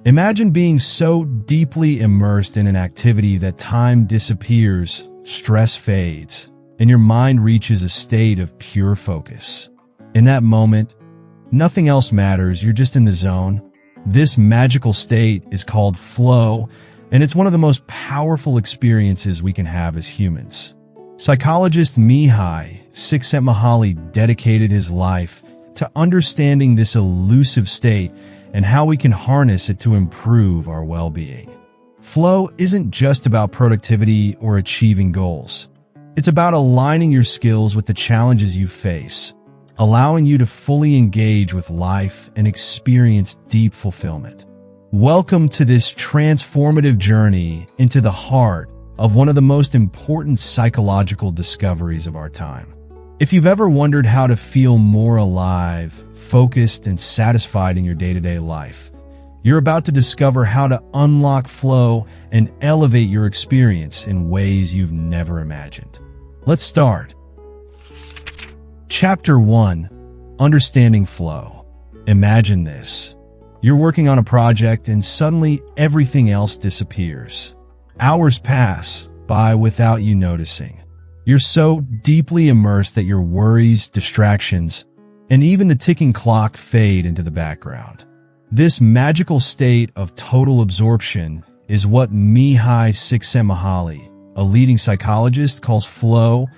Imagine being so deeply immersed in an activity that time disappears, stress fades, and your mind reaches a state of pure focus. In that moment, nothing else matters, you're just in the zone. This magical state is called flow, and it's one of the most powerful experiences we can have as humans. Psychologist Mihaly Csikszentmihalyi dedicated his life to understanding this elusive state and how we can harness it to improve our well-being. Flow isn't just about productivity or achieving goals. It's about aligning your skills with the challenges you face, allowing you to fully engage with life and experience deep fulfillment. Welcome to this transformative journey into the heart of one of the most important psychological discoveries of our time. If you've ever wondered how to feel more alive, focused, and satisfied in your day-to-day life, you're about to discover how to unlock flow and elevate your experience in ways you've never imagined. Let's start. Chapter 1. Understanding Flow. Imagine this. You're working on a project and suddenly everything else disappears. Hours pass by without you noticing. You're so deeply immersed that your worries, distractions, and even the ticking clock fade into the background. This magical state of total absorption is what Mihaly Csikszentmihalyi, a leading psychologist, calls flow,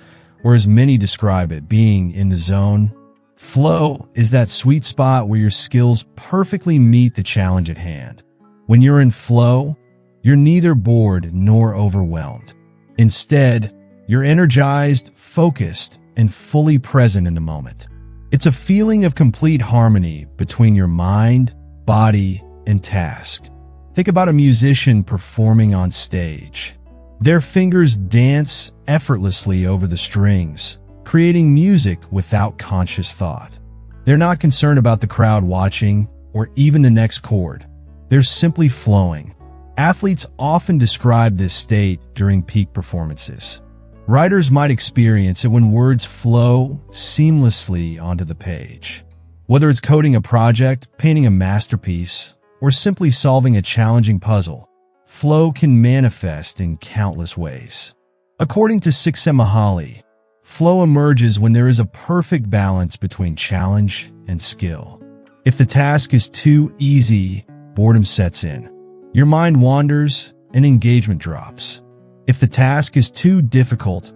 or as many describe it, being in the zone. Flow is that sweet spot where your skills perfectly meet the challenge at hand. When you're in flow, you're neither bored nor overwhelmed. Instead, you're energized, focused, and fully present in the moment. It's a feeling of complete harmony between your mind, body, and task. Think about a musician performing on stage. Their fingers dance effortlessly over the strings, creating music without conscious thought. They're not concerned about the crowd watching or even the next chord. They're simply flowing. Athletes often describe this state during peak performances. Writers might experience it when words flow seamlessly onto the page. Whether it's coding a project, painting a masterpiece, or simply solving a challenging puzzle, flow can manifest in countless ways. According to Csikszentmihalyi, flow emerges when there is a perfect balance between challenge and skill. If the task is too easy, boredom sets in. Your mind wanders and engagement drops. If the task is too difficult,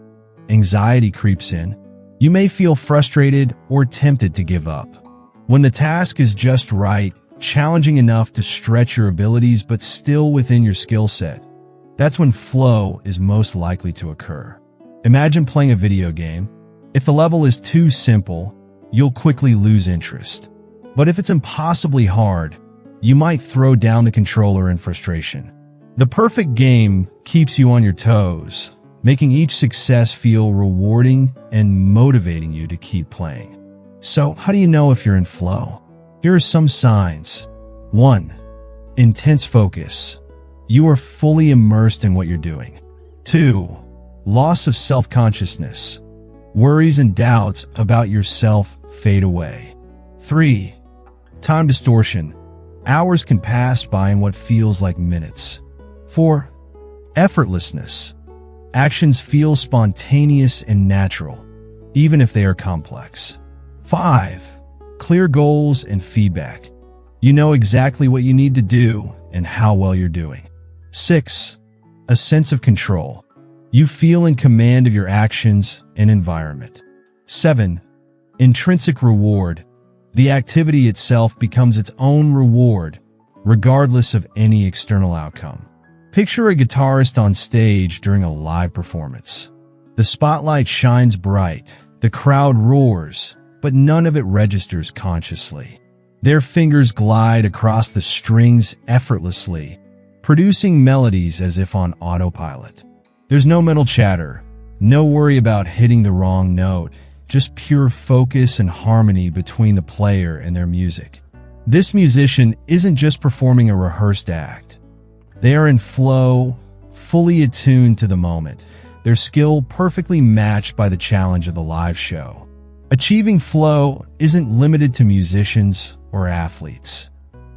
anxiety creeps in. You may feel frustrated or tempted to give up. When the task is just right, challenging enough to stretch your abilities but still within your skill set, that's when flow is most likely to occur. Imagine playing a video game. If the level is too simple, you'll quickly lose interest. But if it's impossibly hard, you might throw down the controller in frustration. The perfect game keeps you on your toes, making each success feel rewarding and motivating you to keep playing. So, how do you know if you're in flow? Here are some signs. 1. Intense focus. You are fully immersed in what you're doing. 2. Loss of self-consciousness. Worries and doubts about yourself fade away. 3. Time distortion. Hours can pass by in what feels like minutes. 4. Effortlessness. Actions feel spontaneous and natural, even if they are complex. 5. Clear goals and feedback. You know exactly what you need to do and how well you're doing. 6. A sense of control. You feel in command of your actions and environment. 7. Intrinsic reward. The activity itself becomes its own reward, regardless of any external outcome. Picture a guitarist on stage during a live performance. The spotlight shines bright, the crowd roars, but none of it registers consciously. Their fingers glide across the strings effortlessly, producing melodies as if on autopilot. There's no mental chatter, no worry about hitting the wrong note, just pure focus and harmony between the player and their music. This musician isn't just performing a rehearsed act. They are in flow, fully attuned to the moment, their skill perfectly matched by the challenge of the live show. Achieving flow isn't limited to musicians or athletes.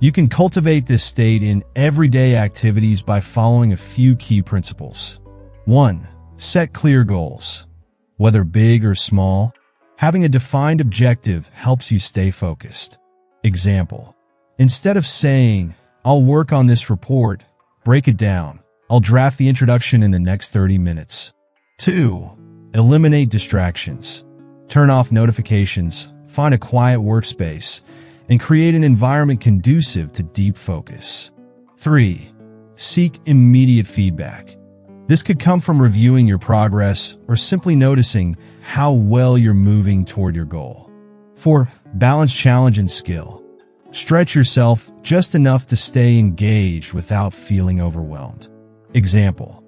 You can cultivate this state in everyday activities by following a few key principles. 1. Set clear goals. Whether big or small, having a defined objective helps you stay focused. Example: instead of saying, "I'll work on this report," break it down. "I'll draft the introduction in the next 30 minutes. 2. Eliminate distractions. Turn off notifications, find a quiet workspace, and create an environment conducive to deep focus. 3. Seek immediate feedback. This could come from reviewing your progress or simply noticing how well you're moving toward your goal. 4. Balance challenge and skill. Stretch yourself just enough to stay engaged without feeling overwhelmed. Example: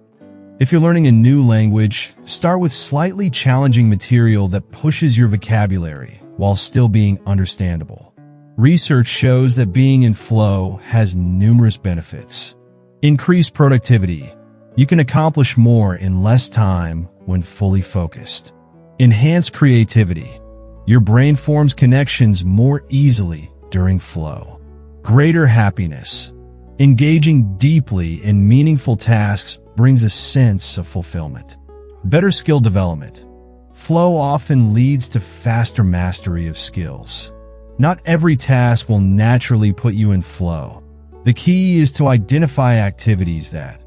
if you're learning a new language, start with slightly challenging material that pushes your vocabulary while still being understandable. Research shows that being in flow has numerous benefits. Increased productivity. You can accomplish more in less time when fully focused. Enhanced creativity. Your brain forms connections more easily during flow. Greater happiness. Engaging deeply in meaningful tasks brings a sense of fulfillment. Better skill development. Flow often leads to faster mastery of skills. Not every task will naturally put you in flow. The key is to identify activities that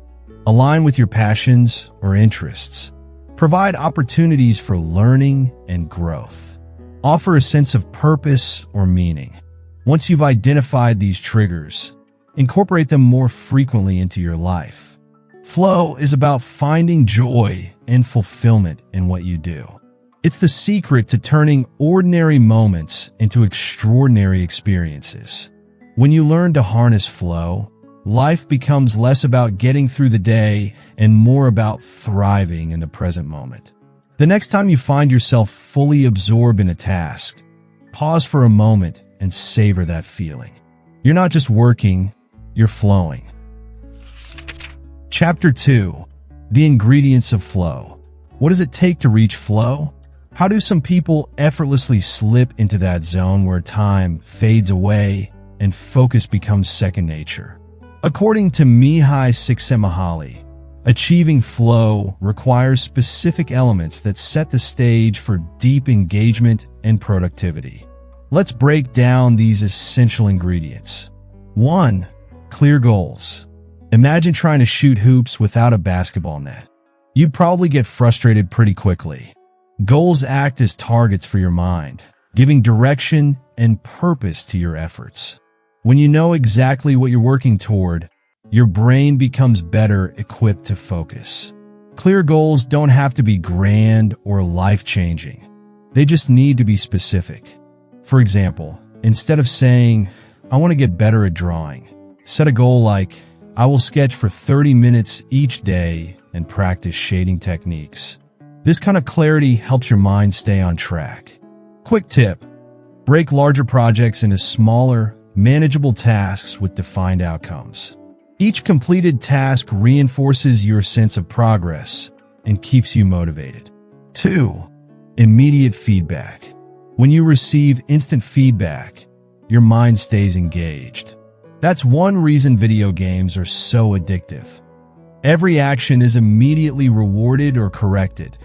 align with your passions or interests, provide opportunities for learning and growth, offer a sense of purpose or meaning. Once you've identified these triggers, incorporate them more frequently into your life. Flow is about finding joy and fulfillment in what you do. It's the secret to turning ordinary moments into extraordinary experiences. When you learn to harness flow, life becomes less about getting through the day and more about thriving in the present moment. The next time you find yourself fully absorbed in a task, pause for a moment and savor that feeling. You're not just working, you're flowing. Chapter 2. The ingredients of flow. What does it take to reach flow? How do some people effortlessly slip into that zone where time fades away and focus becomes second nature? According to Mihaly Csikszentmihalyi, achieving flow requires specific elements that set the stage for deep engagement and productivity. Let's break down these essential ingredients. 1. Clear goals. Imagine trying to shoot hoops without a basketball net. You'd probably get frustrated pretty quickly. Goals act as targets for your mind, giving direction and purpose to your efforts. When you know exactly what you're working toward, your brain becomes better equipped to focus. Clear goals don't have to be grand or life-changing. They just need to be specific. For example, instead of saying, "I want to get better at drawing," set a goal like, "I will sketch for 30 minutes each day and practice shading techniques." This kind of clarity helps your mind stay on track. Quick tip: break larger projects into smaller, manageable tasks with defined outcomes. Each completed task reinforces your sense of progress and keeps you motivated. 2. Immediate feedback. When you receive instant feedback, your mind stays engaged. That's one reason video games are so addictive. Every action is immediately rewarded or corrected,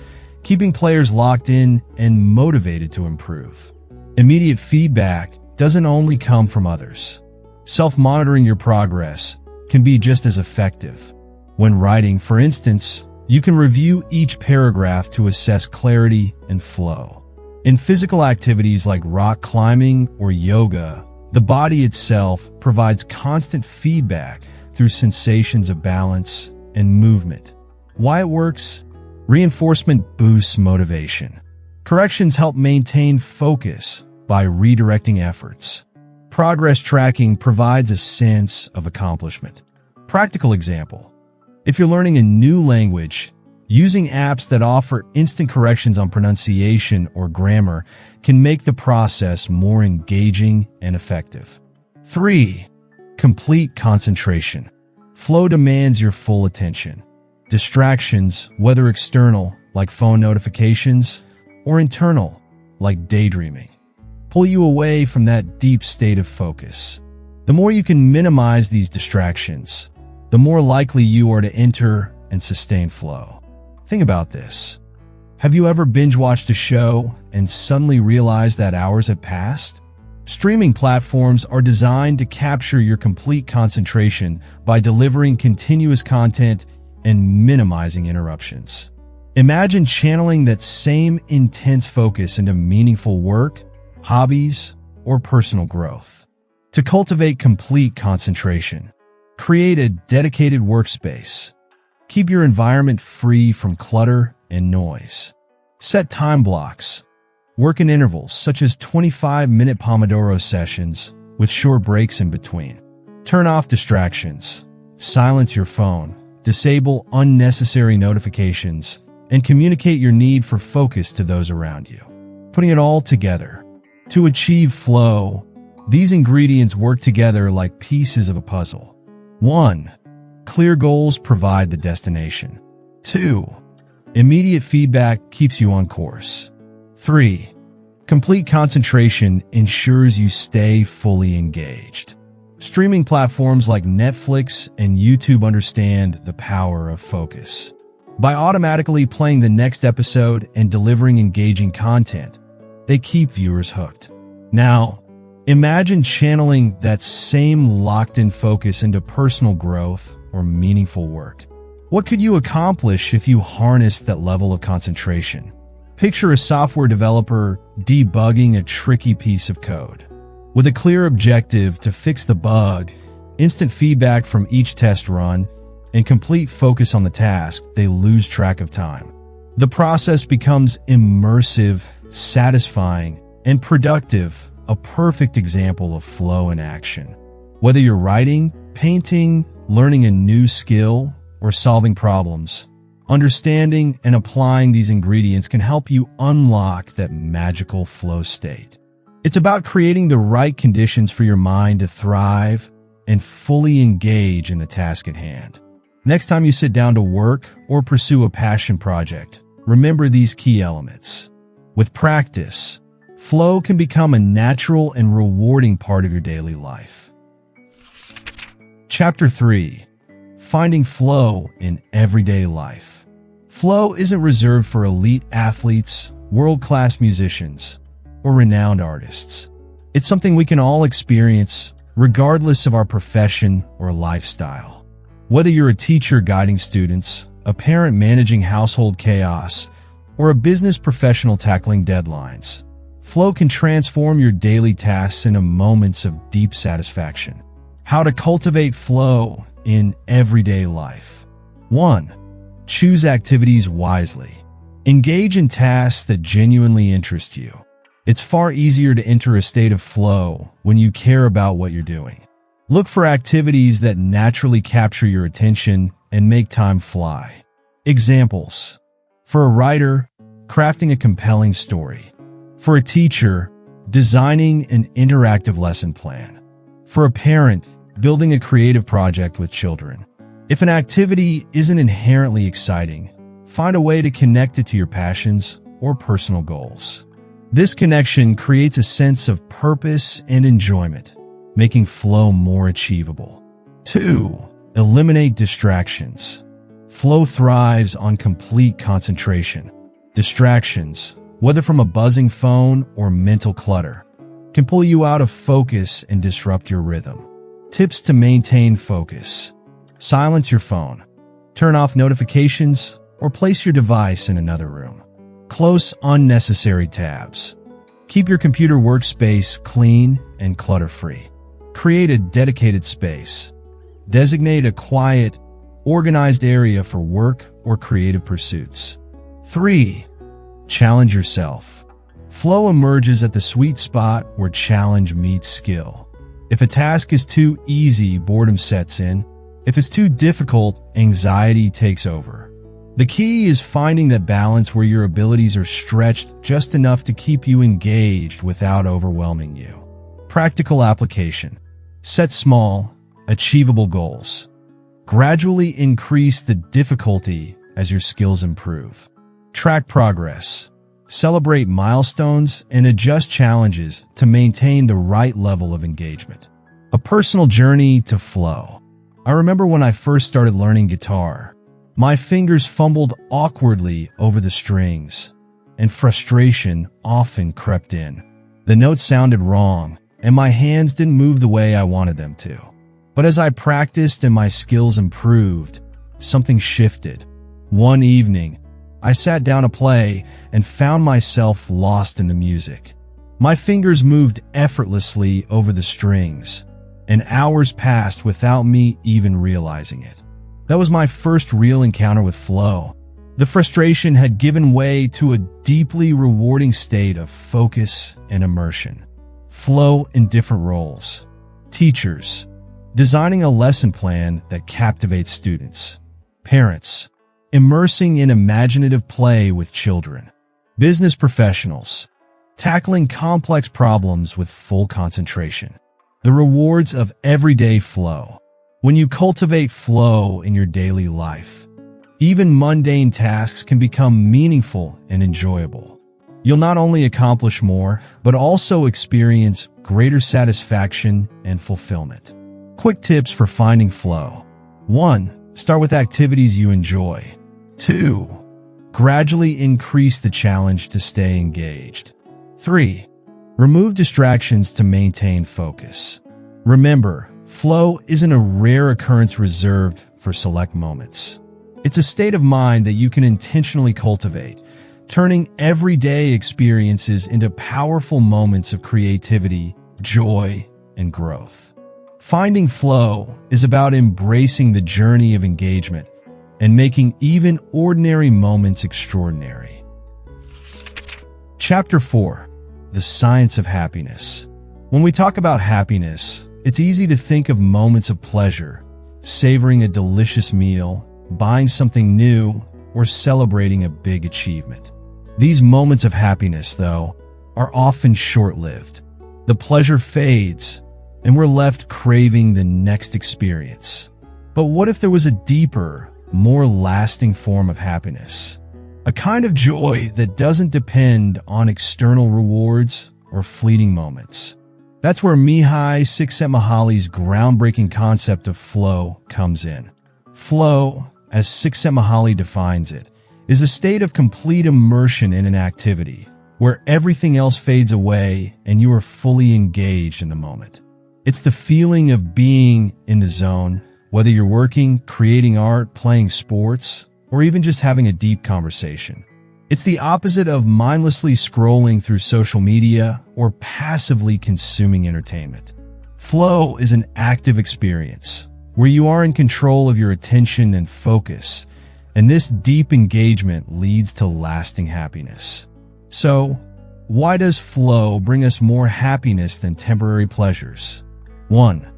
keeping players locked in and motivated to improve. Immediate feedback doesn't only come from others. Self-monitoring your progress can be just as effective. When writing, for instance, you can review each paragraph to assess clarity and flow. In physical activities like rock climbing or yoga, the body itself provides constant feedback through sensations of balance and movement. Why it works? Reinforcement boosts motivation. Corrections help maintain focus by redirecting efforts. Progress tracking provides a sense of accomplishment. Practical example: if you're learning a new language, using apps that offer instant corrections on pronunciation or grammar can make the process more engaging and effective. 3. Complete concentration. Flow demands your full attention. Distractions, whether external, like phone notifications, or internal, like daydreaming, pull you away from that deep state of focus. The more you can minimize these distractions, the more likely you are to enter and sustain flow. Think about this. Have you ever binge-watched a show and suddenly realized that hours have passed? Streaming platforms are designed to capture your complete concentration by delivering continuous content and minimizing interruptions. Imagine channeling that same intense focus into meaningful work, hobbies, or personal growth. To cultivate complete concentration, create a dedicated workspace. Keep your environment free from clutter and noise. Set time blocks. Work in intervals such as 25-minute Pomodoro sessions with short breaks in between. Turn off distractions. Silence your phone. Disable unnecessary notifications and communicate your need for focus to those around you. Putting it all together. To achieve flow, these ingredients work together like pieces of a puzzle. 1. Clear goals provide the destination. 2. Immediate feedback keeps you on course. 3. Complete concentration ensures you stay fully engaged. Streaming platforms like Netflix and YouTube understand the power of focus. By automatically playing the next episode and delivering engaging content, they keep viewers hooked. Now, imagine channeling that same locked-in focus into personal growth or meaningful work. What could you accomplish if you harnessed that level of concentration? Picture a software developer debugging a tricky piece of code. With a clear objective to fix the bug, instant feedback from each test run, and complete focus on the task, they lose track of time. The process becomes immersive, satisfying, and productive, a perfect example of flow in action. Whether you're writing, painting, learning a new skill, or solving problems, understanding and applying these ingredients can help you unlock that magical flow state. It's about creating the right conditions for your mind to thrive and fully engage in the task at hand. Next time you sit down to work or pursue a passion project, remember these key elements. With practice, flow can become a natural and rewarding part of your daily life. Chapter 3. Finding flow in everyday life. Flow isn't reserved for elite athletes, world-class musicians, or renowned artists. It's something we can all experience, regardless of our profession or lifestyle. Whether you're a teacher guiding students, a parent managing household chaos, or a business professional tackling deadlines, flow can transform your daily tasks into moments of deep satisfaction. How to cultivate flow in everyday life. 1. Choose activities wisely. Engage in tasks that genuinely interest you. It's far easier to enter a state of flow when you care about what you're doing. Look for activities that naturally capture your attention and make time fly. Examples. For a writer, crafting a compelling story. For a teacher, designing an interactive lesson plan. For a parent, building a creative project with children. If an activity isn't inherently exciting, find a way to connect it to your passions or personal goals. This connection creates a sense of purpose and enjoyment, making flow more achievable. 2. Eliminate distractions. Flow thrives on complete concentration. Distractions, whether from a buzzing phone or mental clutter, can pull you out of focus and disrupt your rhythm. Tips to maintain focus. Silence your phone. Turn off notifications or place your device in another room. Close unnecessary tabs. Keep your computer workspace clean and clutter-free. Create a dedicated space. Designate a quiet, organized area for work or creative pursuits. 3. Challenge yourself. Flow emerges at the sweet spot where challenge meets skill. If a task is too easy, boredom sets in. If it's too difficult, anxiety takes over. The key is finding that balance where your abilities are stretched just enough to keep you engaged without overwhelming you. Practical application. Set small, achievable goals. Gradually increase the difficulty as your skills improve. Track progress. Celebrate milestones and adjust challenges to maintain the right level of engagement. A personal journey to flow. I remember when I first started learning guitar. My fingers fumbled awkwardly over the strings, and frustration often crept in. The notes sounded wrong, and my hands didn't move the way I wanted them to. But as I practiced and my skills improved, something shifted. One evening, I sat down to play and found myself lost in the music. My fingers moved effortlessly over the strings, and hours passed without me even realizing it. That was my first real encounter with flow. The frustration had given way to a deeply rewarding state of focus and immersion. Flow in different roles. Teachers, designing a lesson plan that captivates students. Parents, immersing in imaginative play with children. Business professionals, tackling complex problems with full concentration. The rewards of everyday flow. When you cultivate flow in your daily life, even mundane tasks can become meaningful and enjoyable. You'll not only accomplish more, but also experience greater satisfaction and fulfillment. Quick tips for finding flow. 1. Start with activities you enjoy. 2. Gradually increase the challenge to stay engaged. 3. Remove distractions to maintain focus. Remember, flow isn't a rare occurrence reserved for select moments. It's a state of mind that you can intentionally cultivate, turning everyday experiences into powerful moments of creativity, joy, and growth. Finding flow is about embracing the journey of engagement and making even ordinary moments extraordinary. Chapter 4. The Science of Happiness. When we talk about happiness, it's easy to think of moments of pleasure, savoring a delicious meal, buying something new, or celebrating a big achievement. These moments of happiness, though, are often short-lived. The pleasure fades, and we're left craving the next experience. But what if there was a deeper, more lasting form of happiness? A kind of joy that doesn't depend on external rewards or fleeting moments. That's where Mihaly Csikszentmihalyi's groundbreaking concept of flow comes in. Flow, as Csikszentmihalyi defines it, is a state of complete immersion in an activity, where everything else fades away and you are fully engaged in the moment. It's the feeling of being in the zone, whether you're working, creating art, playing sports, or even just having a deep conversation. It's the opposite of mindlessly scrolling through social media or passively consuming entertainment. Flow is an active experience where you are in control of your attention and focus, and this deep engagement leads to lasting happiness. So, why does flow bring us more happiness than temporary pleasures? 1.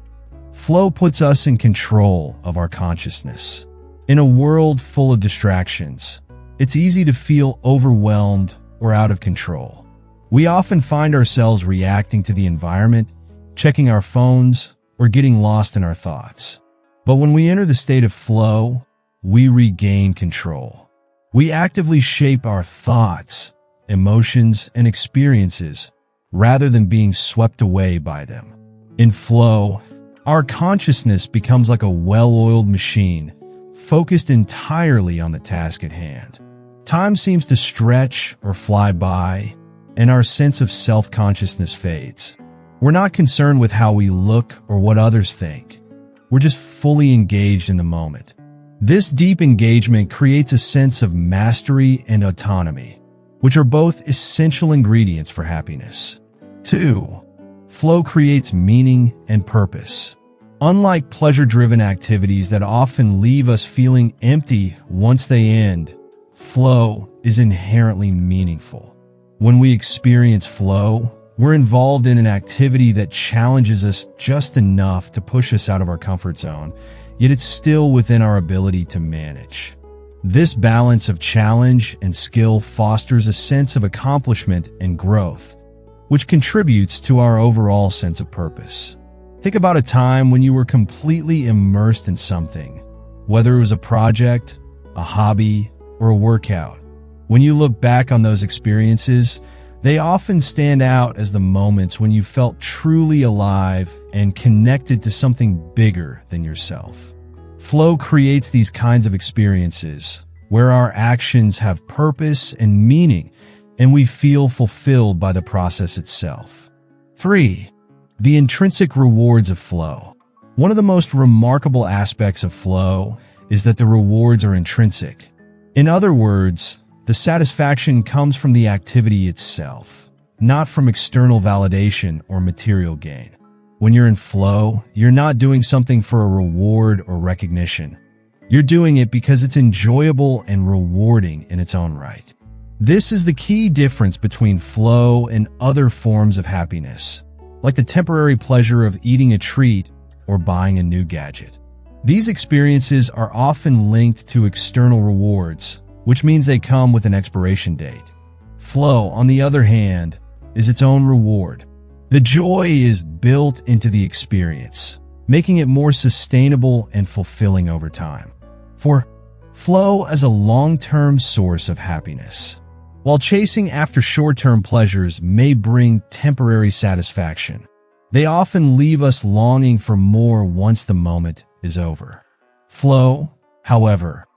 Flow puts us in control of our consciousness. In a world full of distractions, it's easy to feel overwhelmed or out of control. We often find ourselves reacting to the environment, checking our phones, or getting lost in our thoughts. But when we enter the state of flow, we regain control. We actively shape our thoughts, emotions, and experiences rather than being swept away by them. In flow, our consciousness becomes like a well-oiled machine, focused entirely on the task at hand. Time seems to stretch or fly by, and our sense of self-consciousness fades. We're not concerned with how we look or what others think. We're just fully engaged in the moment. This deep engagement creates a sense of mastery and autonomy, which are both essential ingredients for happiness. 2. Flow creates meaning and purpose. Unlike pleasure-driven activities that often leave us feeling empty once they end, flow is inherently meaningful. When we experience flow, we're involved in an activity that challenges us just enough to push us out of our comfort zone, yet it's still within our ability to manage. This balance of challenge and skill fosters a sense of accomplishment and growth, which contributes to our overall sense of purpose. Think about a time when you were completely immersed in something, whether it was a project, a hobby, or a workout. When you look back on those experiences, They often stand out as the moments when you felt truly alive and connected to something bigger than yourself. Flow creates these kinds of experiences where our actions have purpose and meaning, and we feel fulfilled by the process itself. 3. The intrinsic rewards of flow. One of the most remarkable aspects of flow is that the rewards are intrinsic. In other words, the satisfaction comes from the activity itself, not from external validation or material gain. When you're in flow, you're not doing something for a reward or recognition. You're doing it because it's enjoyable and rewarding in its own right. This is the key difference between flow and other forms of happiness, like the temporary pleasure of eating a treat or buying a new gadget. These experiences are often linked to external rewards, which means they come with an expiration date. Flow, on the other hand, is its own reward. The joy is built into the experience, making it more sustainable and fulfilling over time. 4. Flow as a long-term source of happiness. While chasing after short-term pleasures may bring temporary satisfaction, they often leave us longing for more once the moment is over. Flow, however,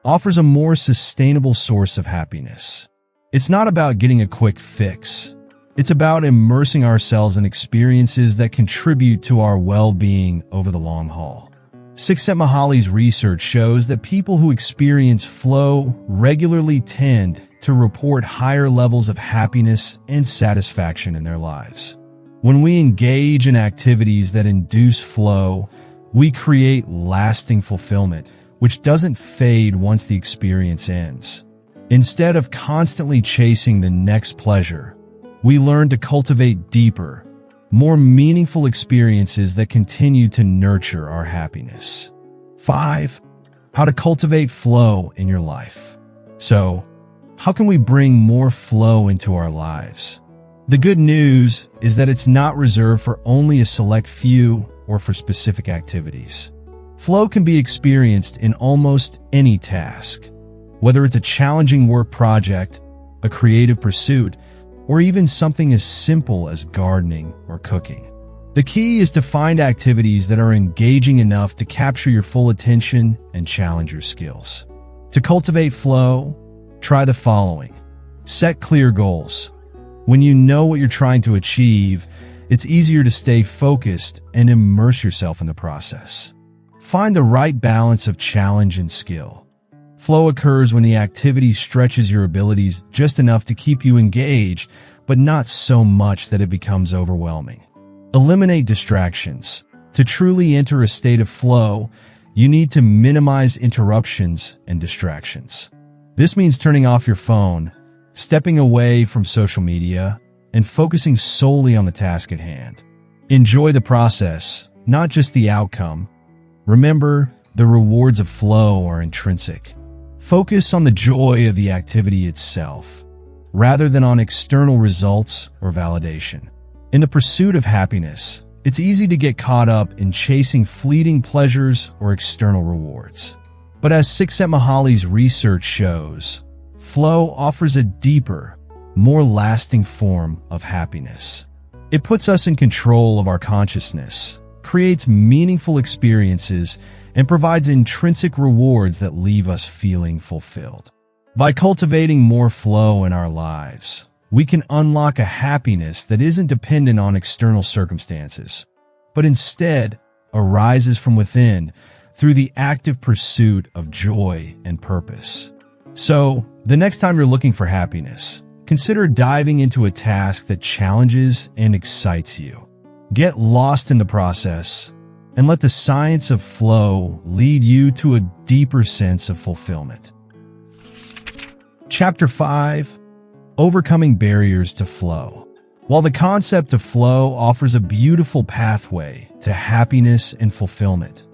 offers a more sustainable source of happiness. It's not about getting a quick fix. It's about immersing ourselves in experiences that contribute to our well-being over the long haul. Csikszentmihalyi's research shows that people who experience flow regularly tend to report higher levels of happiness and satisfaction in their lives. When we engage in activities that induce flow, we create lasting fulfillment, which doesn't fade once the experience ends. Instead of constantly chasing the next pleasure, we learn to cultivate deeper, more meaningful experiences that continue to nurture our happiness. 5. How to cultivate flow in your life. So, how can we bring more flow into our lives? The good news is that it's not reserved for only a select few or for specific activities. Flow can be experienced in almost any task, whether it's a challenging work project, a creative pursuit, or even something as simple as gardening or cooking. The key is to find activities that are engaging enough to capture your full attention and challenge your skills. To cultivate flow, try the following. Set clear goals. When you know what you're trying to achieve, it's easier to stay focused and immerse yourself in the process. Find the right balance of challenge and skill. Flow occurs when the activity stretches your abilities just enough to keep you engaged, but not so much that it becomes overwhelming. Eliminate distractions. To truly enter a state of flow, you need to minimize interruptions and distractions. This means turning off your phone, stepping away from social media, and focusing solely on the task at hand. Enjoy the process, not just the outcome. Remember, the rewards of flow are intrinsic. Focus on the joy of the activity itself, rather than on external results or validation. In the pursuit of happiness, it's easy to get caught up in chasing fleeting pleasures or external rewards. But as Csikszentmihalyi's research shows, flow offers a deeper, more lasting form of happiness. It puts us in control of our consciousness, creates meaningful experiences, and provides intrinsic rewards that leave us feeling fulfilled. By cultivating more flow in our lives, we can unlock a happiness that isn't dependent on external circumstances, but instead arises from within through the active pursuit of joy and purpose. So, the next time you're looking for happiness, consider diving into a task that challenges and excites you. Get lost in the process, and let the science of flow lead you to a deeper sense of fulfillment. Chapter 5. Overcoming barriers to flow. While the concept of flow offers a beautiful pathway to happiness and fulfillment,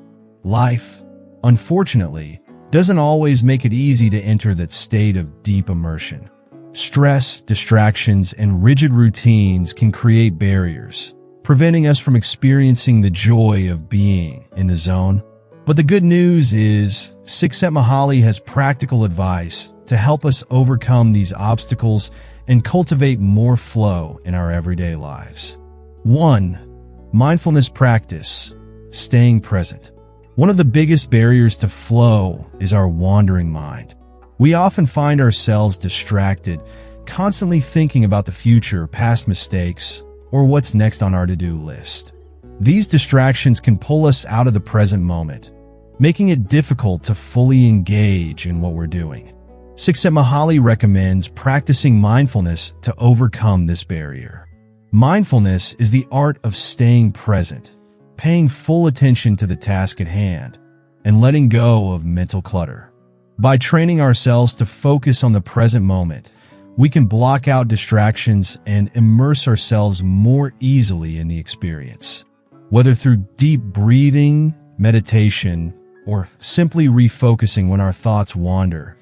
life, unfortunately, doesn't always make it easy to enter that state of deep immersion. Stress, distractions, and rigid routines can create barriers, preventing us from experiencing the joy of being in the zone. But the good news is, Csikszentmihalyi has practical advice to help us overcome these obstacles and cultivate more flow in our everyday lives. 1. Mindfulness practice, staying present. One of the biggest barriers to flow is our wandering mind. We often find ourselves distracted, constantly thinking about the future, past mistakes, or what's next on our to-do list. These distractions can pull us out of the present moment, making it difficult to fully engage in what we're doing. Csikszentmihalyi recommends practicing mindfulness to overcome this barrier. Mindfulness is the art of staying present, paying full attention to the task at hand, and letting go of mental clutter. By training ourselves to focus on the present moment, we can block out distractions and immerse ourselves more easily in the experience. Whether through deep breathing, meditation, or simply refocusing when our thoughts wander,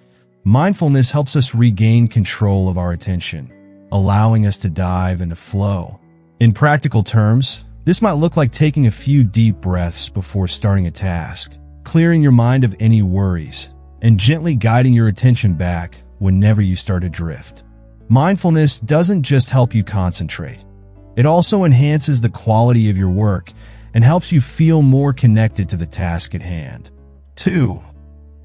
mindfulness helps us regain control of our attention, allowing us to dive into flow. In practical terms, this might look like taking a few deep breaths before starting a task, clearing your mind of any worries, and gently guiding your attention back whenever you start to drift. Mindfulness doesn't just help you concentrate. It also enhances the quality of your work and helps you feel more connected to the task at hand. 2.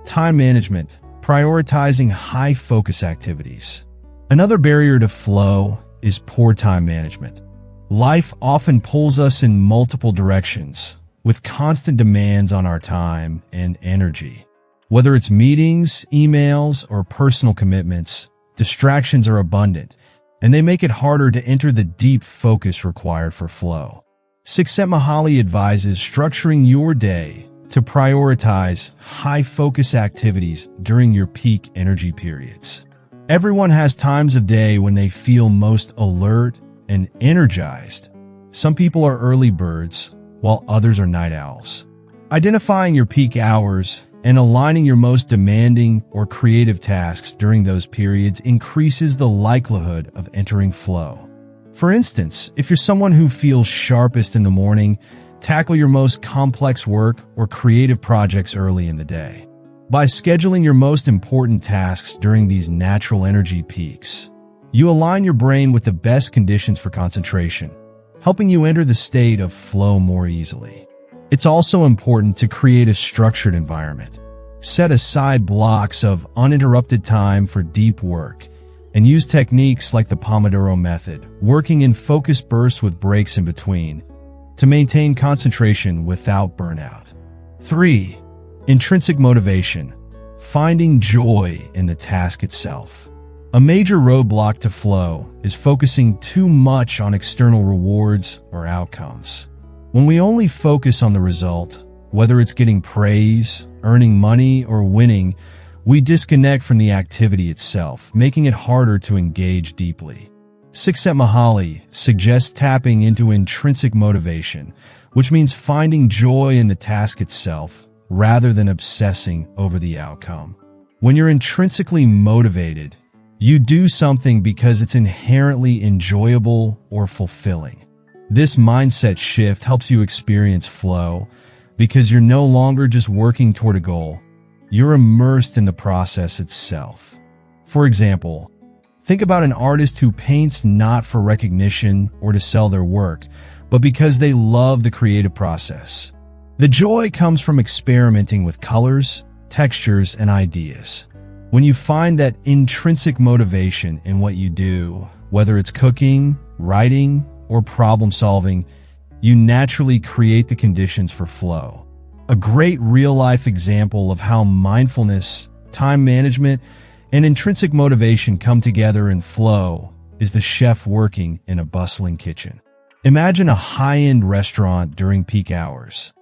Time management, prioritizing high-focus activities. Another barrier to flow is poor time management. Life often pulls us in multiple directions, with constant demands on our time and energy. Whether it's meetings, emails, or personal commitments, distractions are abundant, and they make it harder to enter the deep focus required for flow. Csikszentmihalyi advises structuring your day to prioritize high-focus activities during your peak energy periods. Everyone has times of day when they feel most alert and energized. Some people are early birds, while others are night owls. Identifying your peak hours and aligning your most demanding or creative tasks during those periods increases the likelihood of entering flow. For instance, if you're someone who feels sharpest in the morning, tackle your most complex work or creative projects early in the day. By scheduling your most important tasks during these natural energy peaks, you align your brain with the best conditions for concentration, helping you enter the state of flow more easily. It's also important to create a structured environment. Set aside blocks of uninterrupted time for deep work, and use techniques like the Pomodoro method, working in focused bursts with breaks in between, to maintain concentration without burnout. 3. Intrinsic motivation, finding joy in the task itself. A major roadblock to flow is focusing too much on external rewards or outcomes. When we only focus on the result, whether it's getting praise, earning money, or winning, we disconnect from the activity itself, making it harder to engage deeply. Csikszentmihalyi suggests tapping into intrinsic motivation, which means finding joy in the task itself rather than obsessing over the outcome. When you're intrinsically motivated, you do something because it's inherently enjoyable or fulfilling. This mindset shift helps you experience flow because you're no longer just working toward a goal. You're immersed in the process itself. For example, think about an artist who paints not for recognition or to sell their work, but because they love the creative process. The joy comes from experimenting with colors, textures, and ideas. When you find that intrinsic motivation in what you do, whether it's cooking, writing, or problem solving, you naturally create the conditions for flow. A great real-life example of how mindfulness, time management, and intrinsic motivation come together in flow is the chef working in a bustling kitchen. Imagine a high-end restaurant during peak hours.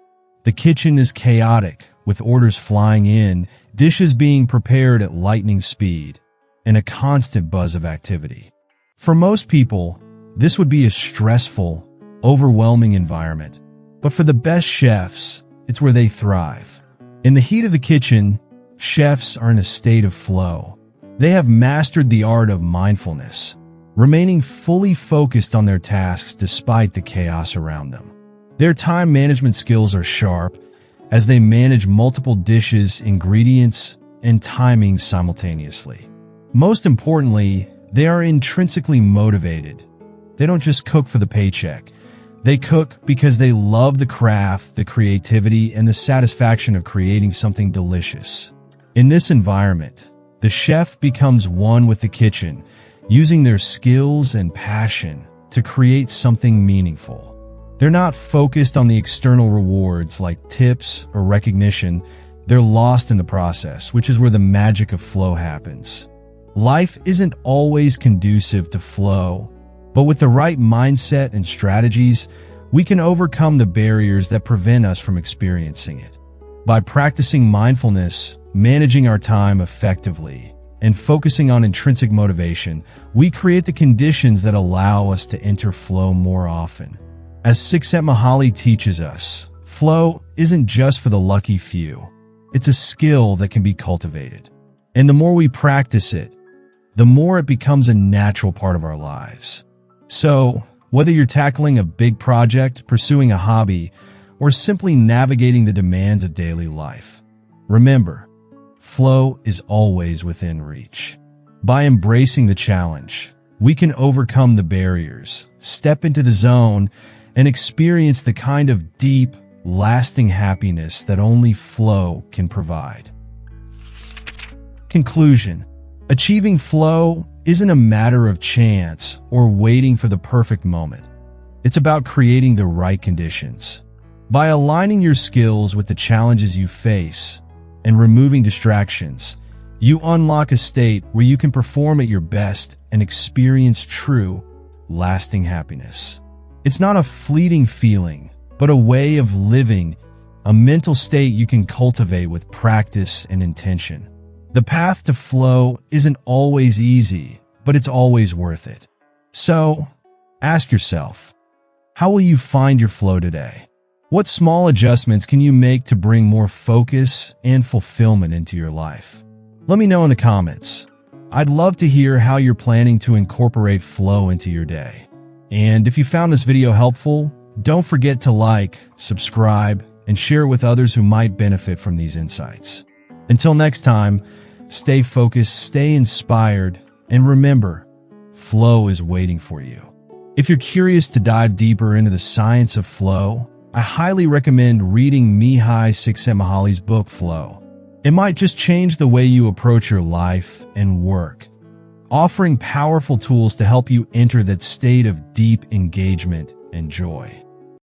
The kitchen is chaotic, with orders flying in, dishes being prepared at lightning speed, and a constant buzz of activity. For most people, this would be a stressful, overwhelming environment. But for the best chefs, it's where they thrive. In the heat of the kitchen, chefs are in a state of flow. They have mastered the art of mindfulness, remaining fully focused on their tasks despite the chaos around them. Their time management skills are sharp as they manage multiple dishes, ingredients, and timing simultaneously. Most importantly, They are intrinsically motivated. They don't just cook for the paycheck. They cook because they love the craft, the creativity, and the satisfaction of creating something delicious. In this environment, the chef becomes one with the kitchen, using their skills and passion to create something meaningful. They're not focused on the external rewards like tips or recognition. They're lost in the process, which is where the magic of flow happens. Life isn't always conducive to flow, but with the right mindset and strategies, we can overcome the barriers that prevent us from experiencing it. By practicing mindfulness, managing our time effectively, and focusing on intrinsic motivation, we create the conditions that allow us to enter flow more often. As Csikszentmihalyi teaches us, flow isn't just for the lucky few. It's a skill that can be cultivated. And the more we practice it, the more it becomes a natural part of our lives. So, whether you're tackling a big project, pursuing a hobby, or simply navigating the demands of daily life, remember, flow is always within reach. By embracing the challenge, we can overcome the barriers, step into the zone, and experience the kind of deep, lasting happiness that only flow can provide. Conclusion: achieving flow isn't a matter of chance or waiting for the perfect moment. It's about creating the right conditions. By aligning your skills with the challenges you face and removing distractions, you unlock a state where you can perform at your best and experience true, lasting happiness. It's not a fleeting feeling, but a way of living, a mental state you can cultivate with practice and intention. The path to flow isn't always easy, but it's always worth it. So, ask yourself, how will you find your flow today? What small adjustments can you make to bring more focus and fulfillment into your life? Let me know in the comments. I'd love to hear how you're planning to incorporate flow into your day. And if you found this video helpful, don't forget to like, subscribe, and share it with others who might benefit from these insights. Until next time, stay focused, stay inspired, and remember, flow is waiting for you. If you're curious to dive deeper into the science of flow, I highly recommend reading Mihaly Csikszentmihalyi's book, Flow. It might just change the way you approach your life and work, offering powerful tools to help you enter that state of deep engagement and joy.